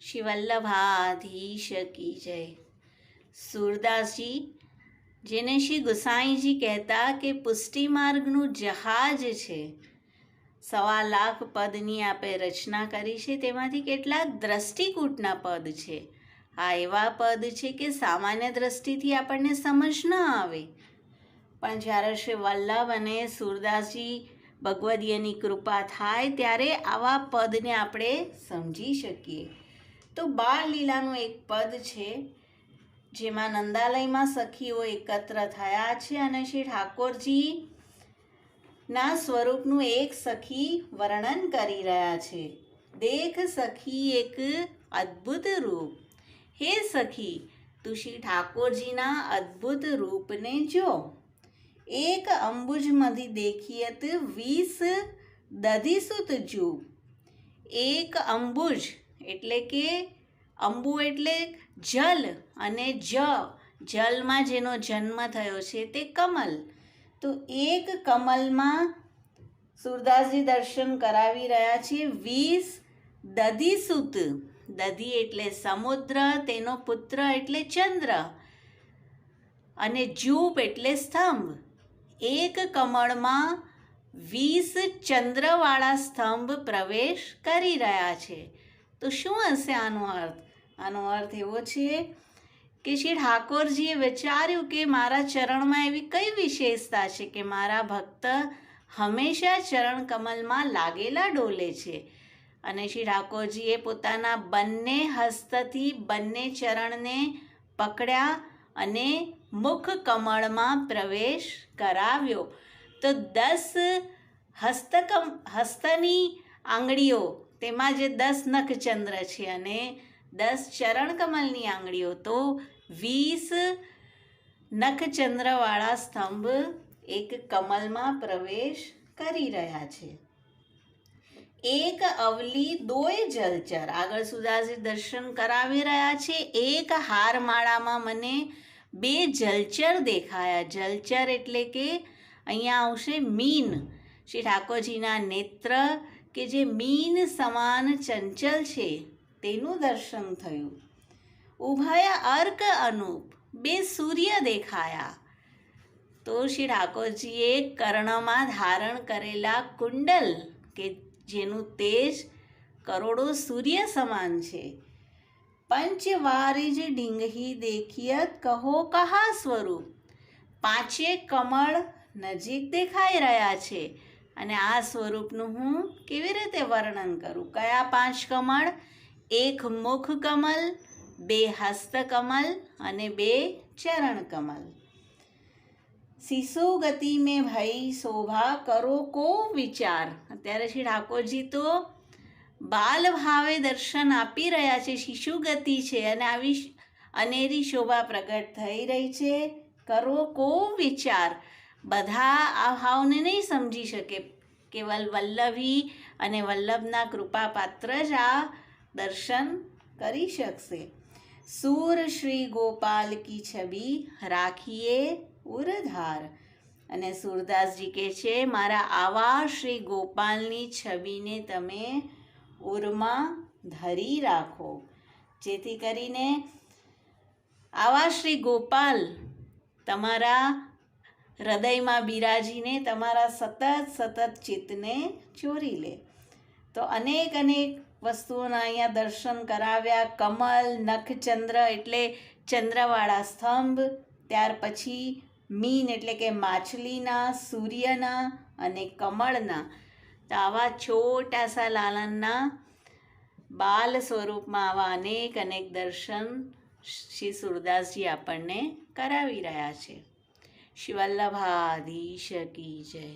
શ્રી વલ્લભાધીશ કી જય। સૂરદાસજી, જેને શ્રી ગુસાઈજી કહેતા કે પુષ્ટિ માર્ગનું જહાજ છે, 1.25 લાખ પદની આપે રચના કરી છે, તેમાંથી કેટલાક દ્રષ્ટિકૂટના પદ છે। આ એવા પદ છે કે સામાન્ય દ્રષ્ટિથી આપણને સમજ ન આવે, પણ જ્યારે શ્રી વલ્લભ અને સૂરદાસજી ભગવદીયની કૃપા થાય ત્યારે આવા પદને આપણે સમજી શકીએ। તો બાળલીલાનું એક પદ છે જેમાં નંદાલયમાં સખીઓ એકત્ર થયા છે અને શ્રી ઠાકોરજીના સ્વરૂપનું એક સખી વર્ણન કરી રહ્યા છે। દેખ સખી એક અદ્ભુત રૂપ, હે સખી તું શ્રી ઠાકોરજીના અદ્ભુત રૂપને જો। એક અંબુજમધિ દેખિયત 20 દધિસુત જૂપ। એક અંબુજ એટલે કે અંબુ એટલે જલ અને જલમાં જેનો જન્મ થયો છે તે કમલ। તો એક કમલમાં સૂરદાસજી દર્શન કરાવી રહ્યા છે 20 દધિસુત। દધિ એટલે સમુદ્ર, તેનો પુત્ર એટલે ચંદ્ર, અને જૂપ એટલે સ્તંભ। એક કમળમાં 20 ચંદ્રવાળા સ્તંભ પ્રવેશ કરી રહ્યા છે। તો શું હશે આનો અર્થ? આનો અર્થ એવો છે કે શ્રી ઠાકોરજીએ વિચાર્યું કે મારા ચરણમાં એવી કઈ વિશેષતા છે કે મારા ભક્ત હંમેશા ચરણ કમલમાં લાગેલા ડોલે છે, અને શ્રી ઠાકોરજીએ પોતાના બંને હસ્તથી બંને ચરણને પકડ્યા અને મુખ કમળમાં પ્રવેશ કરાવ્યો। તો 10 હસ્તની આંગળીઓ, તેમાં જે 10 નખચંદ્ર છે અને 10 ચરણ કમલની આંગળીઓ, તો 20 નખચંદ્રવાળા સ્તંભ એક કમલમાં પ્રવેશ કરી રહ્યા છે। એક અવલી દોય જલચર, આગળ સૂરદાસજી દર્શન કરાવી રહ્યા છે। એક હારમાળામાં મને 2 જલચર દેખાયા। જલચર એટલે કે અહીંયા આવશે મીન। શ્રી ઠાકોરજીના નેત્ર કે જે મીન સમાન ચંચલ છે તેનું દર્શન થયું। ઉભય અર્ક અનુપ, 2 સૂર્ય દેખાયા। તો શ્રી ઠાકોરજીએ કર્ણમાં ધારણ કરેલા કુંડલ કે જેનું તેજ કરોડો સૂર્ય સમાન છે। પંચવારિજ ડિંગહી દેખિયત કહો કહા સ્વરૂપ, 5 કમળ નજીક દેખાઈ રહ્યા છે, અને આ સ્વરૂપનું હું કેવી રીતે વર્ણન કરું? કયા 5 કમળ? 1 મુખ કમલ, 2 હસ્ત કમલ અને 2 ચરણ કમલ। શિશુ ગતિ મેં ભઈ શોભા કરો કો વિચાર। અત્યારે શ્રી ઠાકોરજી તો બાલ ભાવે દર્શન આપી રહ્યા છે, શિશુ ગતિ છે અને આવી અનેરી શોભા પ્રગટ થઈ રહી છે। કરો કો વિચાર, બધા આ ભાવને નહીં સમજી શકે, કેવલ વલ્લભી અને વલ્લભના કૃપાપાત્ર જ આ દર્શન કરી શકશે। સૂર શ્રી ગોપાલ કી છબી રાખીએ ઉરધાર, અને સૂરદાસજી કહે છે મારા આવા શ્રી ગોપાલની છબીને તમે ઉરમાં ધરી રાખો, જેથી કરીને આવા શ્રી ગોપાલ તમારા હૃદયમાં બિરાજીને તમારા સતત ચિત્તને ચોરી લે। તો અનેક વસ્તુઓના અહીંયા દર્શન કરાવ્યા। કમલ, નખચંદ્ર એટલે ચંદ્રવાળા સ્તંભ, ત્યાર પછી મીન એટલે કે માછલીના, સૂર્યના અને કમળના। તો આવા છોટાસા લાલનના બાલ સ્વરૂપમાં આવા અનેક દર્શન શ્રી સૂરદાસજી આપણને કરાવી રહ્યા છે। શ્રી વલ્લભાધીશ કી જય।